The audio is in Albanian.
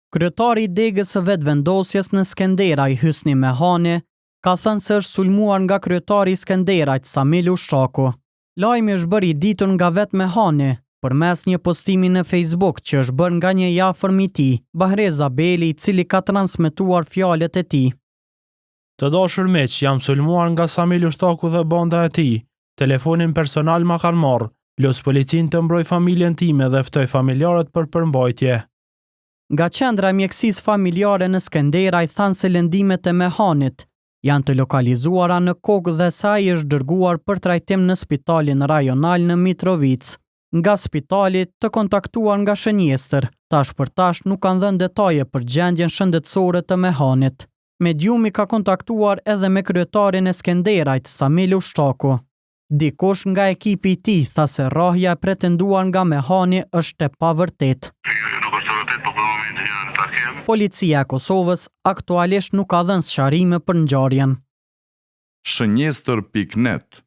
Kryetari i Degës së Vetëvendosjes në Skenderaj, Hysni Mehani, ka thënë se është sulmuar nga kryetari i Skenderajt, Samil Ushtaku. Lajmi është bërë i ditur nga vetë Mehani, përmes një postimi në Facebook që është bërë nga një i afërm i tij, Bahrez Abeli, i cili ka transmetuar fjalët e tij. Të dashur miq, jam sulmuar nga Samil Ushtaku dhe banda e tij. Telefonin personal ma kanë marrë. Los policin të mbroj familjen time dhe ftoj familjarët për përmbajtje. Nga qendra e mjekësisë familjare në Skenderaj thanë se lëndimet e Mehanit janë të lokalizuara në kokë dhe se ai është dërguar për trajtim në spitalin rajonal në Mitrovic. Nga spitali të kontaktuar nga shënjestër, tash për tash nuk kanë dhënë detaje për gjendjen shëndetësore të Mehanit. Mediumi ka kontaktuar edhe me kryetarin e Skenderajt, Samil Ushtaku. Dikush nga ekipi i tij tha se rrahja e pretenduar nga Mehani është e pavërtetë. Policia e Kosovës aktualisht nuk ka dhënë sqarime për ngjarjen. Shënjestër.net